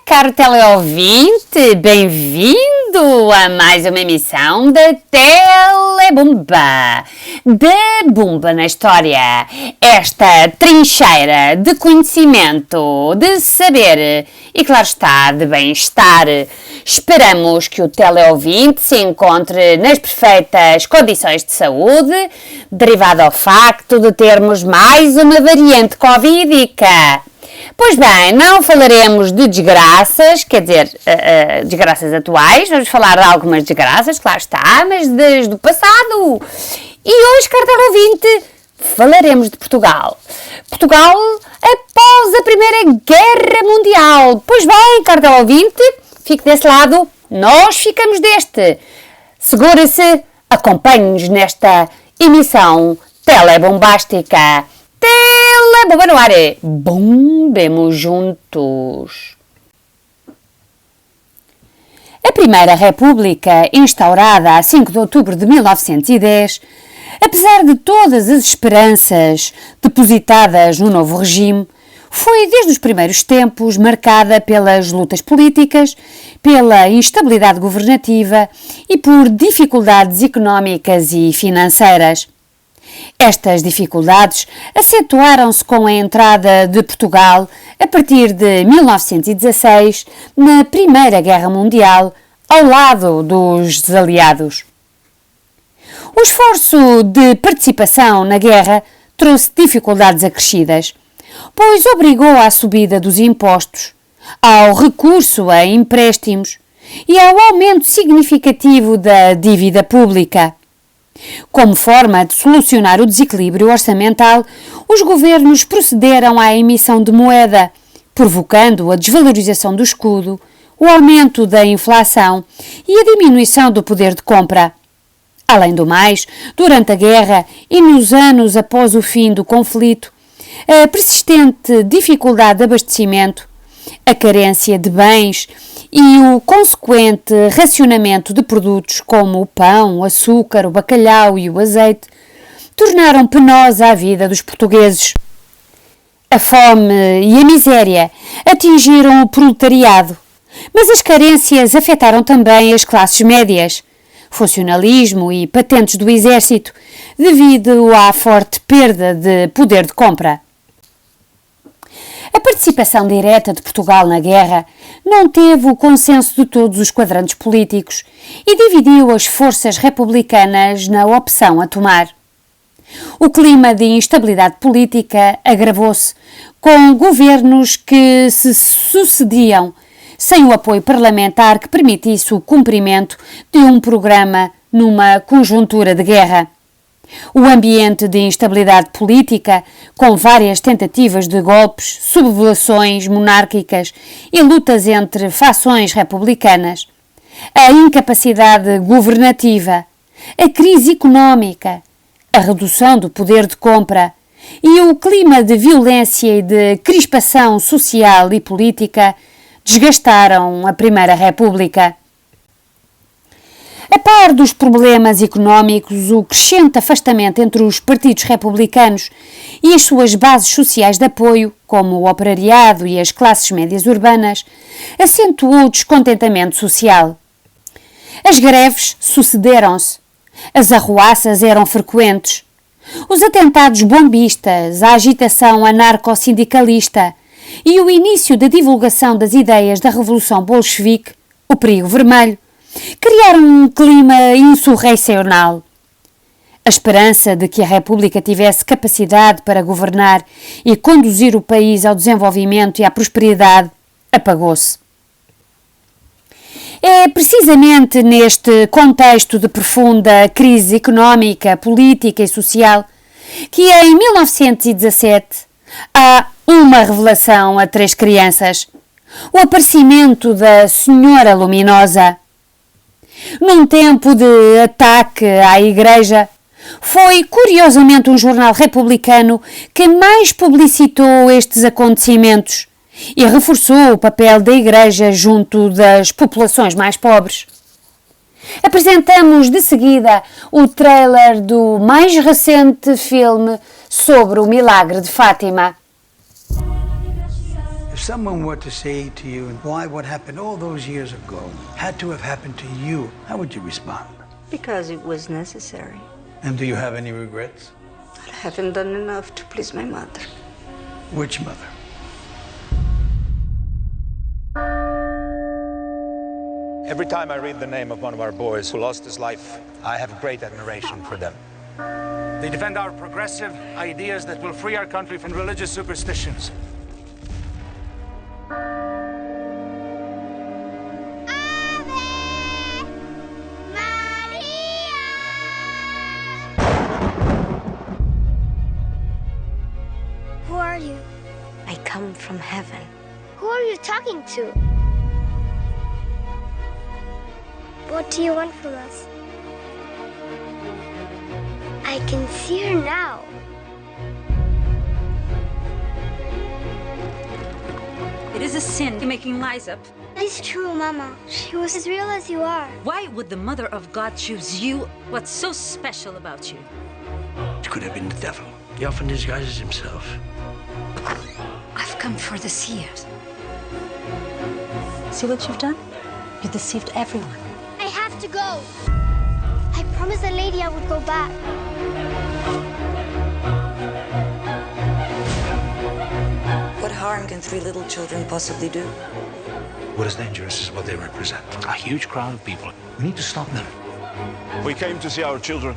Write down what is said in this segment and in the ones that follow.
caro teleouvinte, bem-vindo a mais uma emissão da Telebumba. De Bumba na História, esta trincheira de conhecimento, de saber e, claro está, de bem-estar. Esperamos que o teleouvinte se encontre nas perfeitas condições de saúde, derivado ao facto de termos mais uma variante covídica. Pois bem, não falaremos de desgraças, quer dizer, desgraças atuais, vamos falar de algumas desgraças, claro está, mas desde o passado. E hoje, caro ouvinte, falaremos de Portugal. Portugal após a Primeira Guerra Mundial. Pois bem, caro ouvinte, fique desse lado, nós ficamos deste. Segure-se, acompanhe-nos nesta emissão telebombástica. Telebomba no ar, bombemos juntos. A Primeira República, instaurada a 5 de outubro de 1910, apesar de todas as esperanças depositadas no novo regime, foi desde os primeiros tempos marcada pelas lutas políticas, pela instabilidade governativa e por dificuldades económicas e financeiras. Estas dificuldades acentuaram-se com a entrada de Portugal, a partir de 1916, na Primeira Guerra Mundial, ao lado dos aliados. O esforço de participação na guerra trouxe dificuldades acrescidas, pois obrigou à subida dos impostos, ao recurso a empréstimos e ao aumento significativo da dívida pública. Como forma de solucionar o desequilíbrio orçamental, os governos procederam à emissão de moeda, provocando a desvalorização do escudo, o aumento da inflação e a diminuição do poder de compra. Além do mais, durante a guerra e nos anos após o fim do conflito, a persistente dificuldade de abastecimento, a carência de bens e o consequente racionamento de produtos como o pão, o açúcar, o bacalhau e o azeite tornaram penosa a vida dos portugueses. A fome e a miséria atingiram o proletariado, mas as carências afetaram também as classes médias, funcionalismo e patentes do exército, devido à forte perda de poder de compra. A participação direta de Portugal na guerra não teve o consenso de todos os quadrantes políticos e dividiu as forças republicanas na opção a tomar. O clima de instabilidade política agravou-se, com governos que se sucediam sem o apoio parlamentar que permitisse o cumprimento de um programa numa conjuntura de guerra. O ambiente de instabilidade política, com várias tentativas de golpes, sublevações monárquicas e lutas entre fações republicanas, a incapacidade governativa, a crise económica, a redução do poder de compra e o clima de violência e de crispação social e política desgastaram a Primeira República. A par dos problemas económicos, o crescente afastamento entre os partidos republicanos e as suas bases sociais de apoio, como o operariado e as classes médias urbanas, acentuou o descontentamento social. As greves sucederam-se, as arruaças eram frequentes, os atentados bombistas, a agitação anarco-sindicalista e o início da divulgação das ideias da Revolução Bolchevique, o perigo vermelho, criaram um clima insurrecional. A esperança de que a República tivesse capacidade para governar e conduzir o país ao desenvolvimento e à prosperidade apagou-se. É precisamente neste contexto de profunda crise económica, política e social que em 1917 há uma revelação a 3 crianças: o aparecimento da Senhora Luminosa. Num tempo de ataque à Igreja, foi curiosamente um jornal republicano que mais publicitou estes acontecimentos e reforçou o papel da Igreja junto das populações mais pobres. Apresentamos de seguida o trailer do mais recente filme sobre o Milagre de Fátima. If someone were to say to you why what happened all those years ago had to have happened to you, how would you respond? Because it was necessary. And do you have any regrets? I haven't done enough to please my mother. Which mother? Every time I read the name of one of our boys who lost his life, I have great admiration for them. They defend our progressive ideas that will free our country from religious superstitions. Who are you? I come from heaven. Who are you talking to? What do you want from us? I can see her now. It is a sin making lies up. That is true, Mama. She was as real as you are. Why would the Mother of God choose you? What's so special about you? It could have been the devil. He often disguises himself. I've come for the seers. See what you've done? You deceived everyone. I have to go. I promised the lady I would go back. What harm can 3 little children possibly do? What is dangerous is what they represent. A huge crowd of people. We need to stop them. We came to see our children.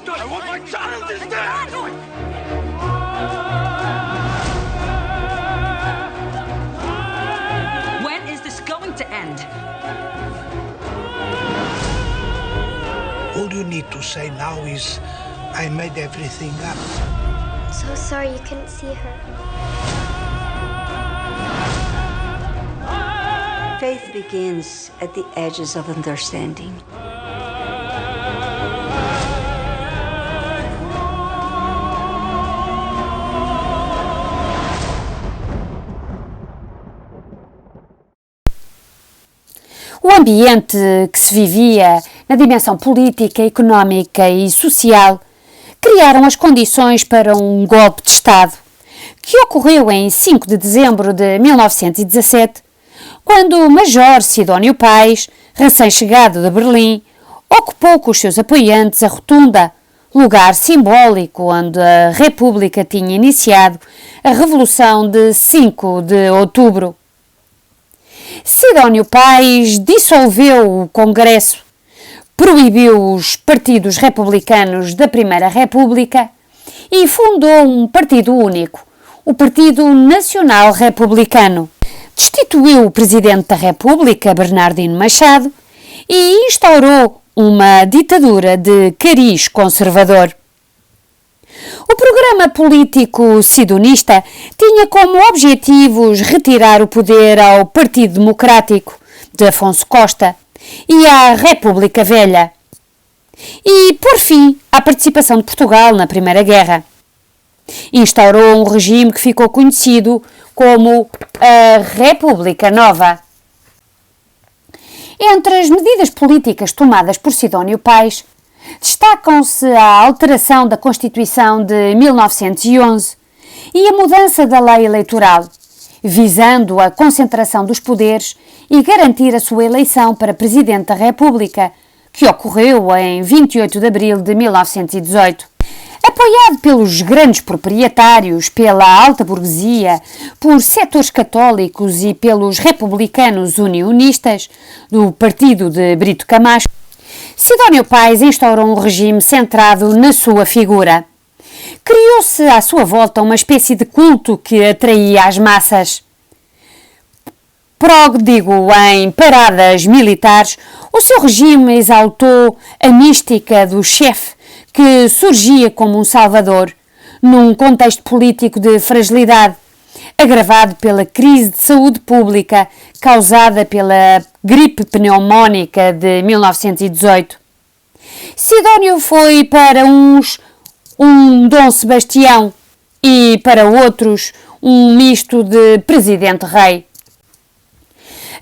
I want my child is dead! When is this going to end? All you need to say now is, I made everything up. So sorry you couldn't see her. Faith begins at the edges of understanding. O ambiente que se vivia na dimensão política, económica e social criaram as condições para um golpe de Estado, que ocorreu em 5 de dezembro de 1917, quando o Major Sidónio Pais, recém-chegado de Berlim, ocupou com os seus apoiantes a Rotunda, lugar simbólico onde a República tinha iniciado a Revolução de 5 de outubro. Sidónio Pais dissolveu o Congresso, proibiu os partidos republicanos da Primeira República e fundou um partido único, o Partido Nacional Republicano. Destituiu o Presidente da República, Bernardino Machado, e instaurou uma ditadura de cariz conservador. O programa político sidonista tinha como objetivos retirar o poder ao Partido Democrático de Afonso Costa e à República Velha e pôr fim à participação de Portugal na Primeira Guerra. Instaurou um regime que ficou conhecido como a República Nova. Entre as medidas políticas tomadas por Sidónio Pais, destacam-se a alteração da Constituição de 1911 e a mudança da lei eleitoral, visando a concentração dos poderes e garantir a sua eleição para Presidente da República, que ocorreu em 28 de abril de 1918. Apoiado pelos grandes proprietários, pela alta burguesia, por setores católicos e pelos republicanos unionistas do partido de Brito Camacho, Sidónio Pais instaurou um regime centrado na sua figura. Criou-se à sua volta uma espécie de culto que atraía as massas. Pródigo em paradas militares, o seu regime exaltou a mística do chefe, que surgia como um salvador, num contexto político de fragilidade, agravado pela crise de saúde pública causada pela gripe pneumónica de 1918. Sidónio foi para uns um Dom Sebastião e para outros um misto de presidente-rei.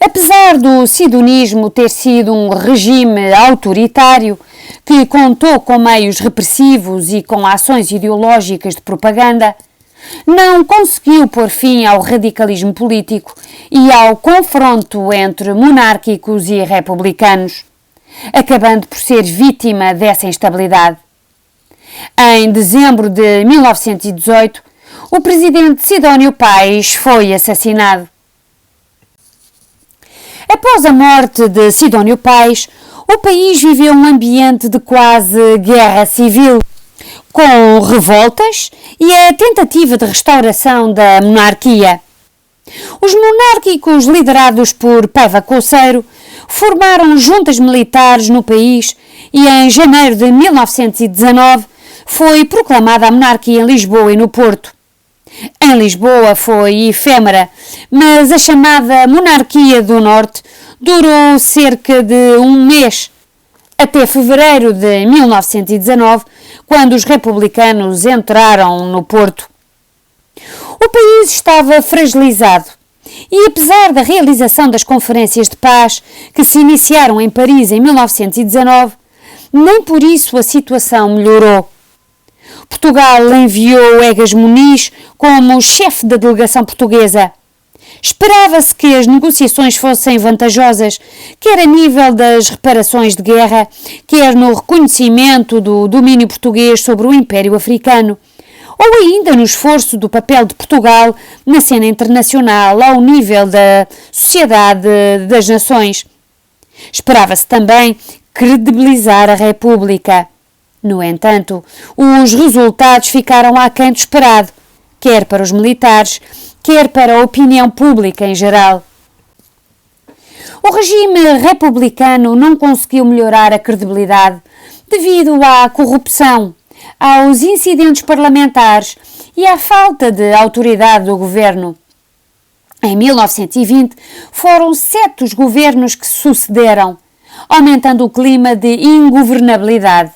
Apesar do sidonismo ter sido um regime autoritário que contou com meios repressivos e com ações ideológicas de propaganda, não conseguiu pôr fim ao radicalismo político e ao confronto entre monárquicos e republicanos, acabando por ser vítima dessa instabilidade. Em dezembro de 1918, o presidente Sidónio Pais foi assassinado. Após a morte de Sidónio Pais, o país viveu um ambiente de quase guerra civil, com revoltas e a tentativa de restauração da monarquia. Os monárquicos, liderados por Paiva Couceiro, formaram juntas militares no país e em janeiro de 1919 foi proclamada a monarquia em Lisboa e no Porto. Em Lisboa foi efêmera, mas a chamada Monarquia do Norte durou cerca de um mês, até fevereiro de 1919, quando os republicanos entraram no Porto. O país estava fragilizado e, apesar da realização das conferências de paz que se iniciaram em Paris em 1919, nem por isso a situação melhorou. Portugal enviou Egas Muniz como chefe da delegação portuguesa. Esperava-se que as negociações fossem vantajosas, quer a nível das reparações de guerra, quer no reconhecimento do domínio português sobre o Império Africano, ou ainda no esforço do papel de Portugal na cena internacional ao nível da Sociedade das Nações. Esperava-se também credibilizar a República. No entanto, os resultados ficaram aquém do esperado, quer para os militares, quer para a opinião pública em geral. O regime republicano não conseguiu melhorar a credibilidade devido à corrupção, aos incidentes parlamentares e à falta de autoridade do governo. Em 1920, foram 7 os governos que se sucederam, aumentando o clima de ingovernabilidade.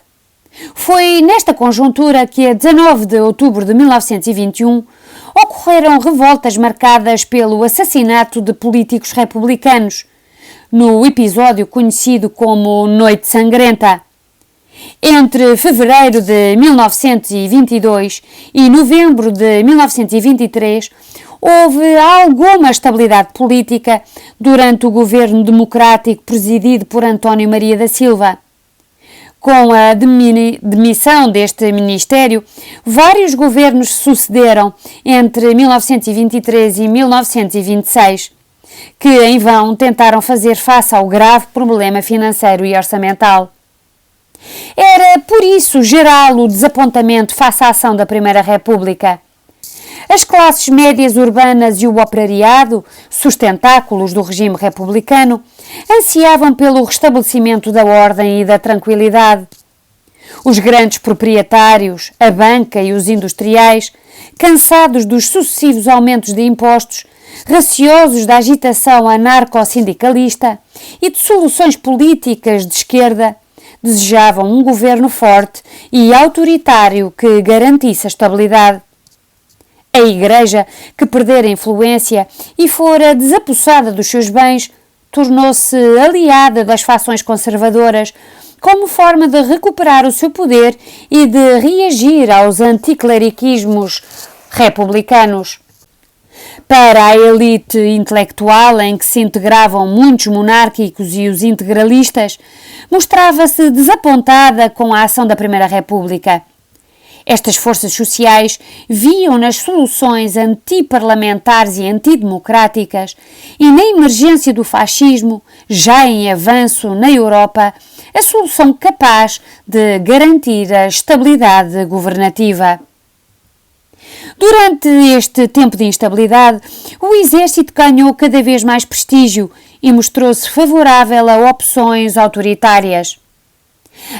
Foi nesta conjuntura que, a 19 de outubro de 1921, ocorreram revoltas marcadas pelo assassinato de políticos republicanos, no episódio conhecido como Noite Sangrenta. Entre fevereiro de 1922 e novembro de 1923, houve alguma estabilidade política durante o governo democrático presidido por António Maria da Silva. Com a demissão deste ministério, vários governos se sucederam entre 1923 e 1926, que em vão tentaram fazer face ao grave problema financeiro e orçamental. Era por isso geral o desapontamento face à ação da Primeira República. As classes médias urbanas e o operariado, sustentáculos do regime republicano, ansiavam pelo restabelecimento da ordem e da tranquilidade. Os grandes proprietários, a banca e os industriais, cansados dos sucessivos aumentos de impostos, receosos da agitação anarco-sindicalista e de soluções políticas de esquerda, desejavam um governo forte e autoritário que garantisse a estabilidade. A Igreja, que perdera influência e fora desapossada dos seus bens, tornou-se aliada das fações conservadoras como forma de recuperar o seu poder e de reagir aos anticleriquismos republicanos. Para a elite intelectual, em que se integravam muitos monárquicos e os integralistas, mostrava-se desapontada com a ação da Primeira República. Estas forças sociais viam nas soluções antiparlamentares e antidemocráticas e na emergência do fascismo, já em avanço na Europa, a solução capaz de garantir a estabilidade governativa. Durante este tempo de instabilidade, o exército ganhou cada vez mais prestígio e mostrou-se favorável a opções autoritárias.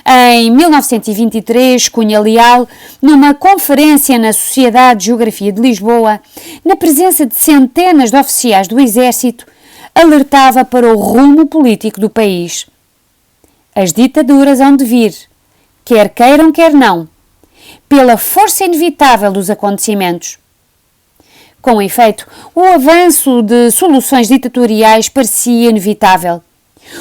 Em 1923, Cunha Leal, numa conferência na Sociedade de Geografia de Lisboa, na presença de centenas de oficiais do Exército, alertava para o rumo político do país. As ditaduras hão de vir, quer queiram, quer não, pela força inevitável dos acontecimentos. Com efeito, o avanço de soluções ditatoriais parecia inevitável.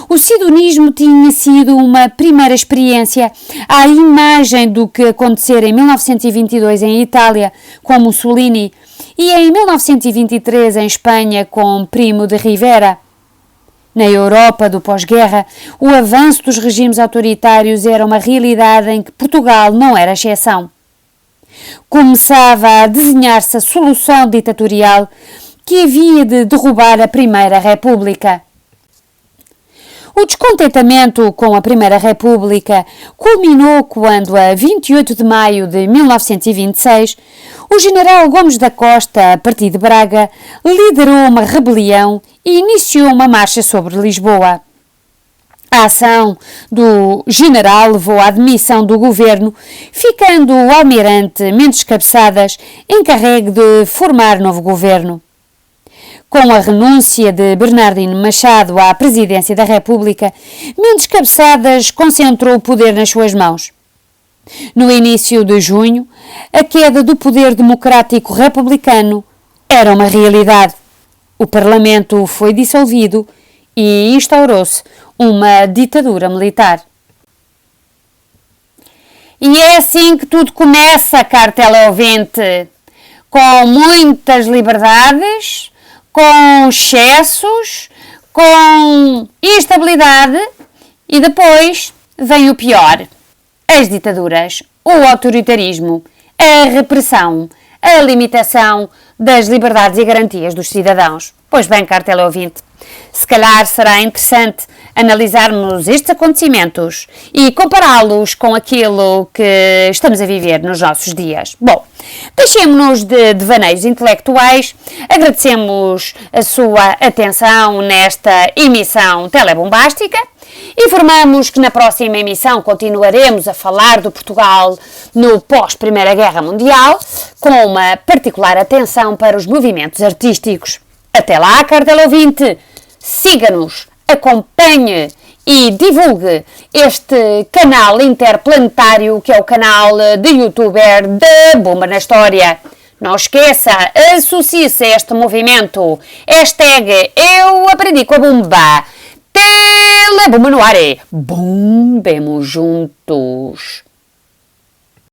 O sionismo tinha sido uma primeira experiência à imagem do que acontecera em 1922 em Itália com Mussolini e em 1923 em Espanha com Primo de Rivera. Na Europa do pós-guerra, o avanço dos regimes autoritários era uma realidade em que Portugal não era exceção. Começava a desenhar-se a solução ditatorial que havia de derrubar a Primeira República. O descontentamento com a Primeira República culminou quando, a 28 de maio de 1926, o general Gomes da Costa, a partir de Braga, liderou uma rebelião e iniciou uma marcha sobre Lisboa. A ação do general levou à demissão do governo, ficando o almirante Mendes Cabeçadas encarregue de formar novo governo. Com a renúncia de Bernardino Machado à presidência da República, Mendes Cabeçadas concentrou o poder nas suas mãos. No início de junho, a queda do poder democrático republicano era uma realidade. O Parlamento foi dissolvido e instaurou-se uma ditadura militar. E é assim que tudo começa, caro teleouvinte, com muitas liberdades, com excessos, com instabilidade e depois vem o pior: as ditaduras, o autoritarismo, a repressão, a limitação das liberdades e garantias dos cidadãos. Pois bem, caro teleouvinte, se calhar será interessante analisarmos estes acontecimentos e compará-los com aquilo que estamos a viver nos nossos dias. Bom, deixemo-nos de devaneios intelectuais, agradecemos a sua atenção nesta emissão telebombástica. Informamos que na próxima emissão continuaremos a falar do Portugal no pós-Primeira Guerra Mundial, com uma particular atenção para os movimentos artísticos. Até lá, caro teleouvinte, siga-nos, acompanhe e divulgue este canal interplanetário que é o canal de youtuber da Bomba na História. Não esqueça, associe-se a este movimento. Hashtag Eu Aprendi com a Bomba. Telebomba no ar. Bombemos juntos.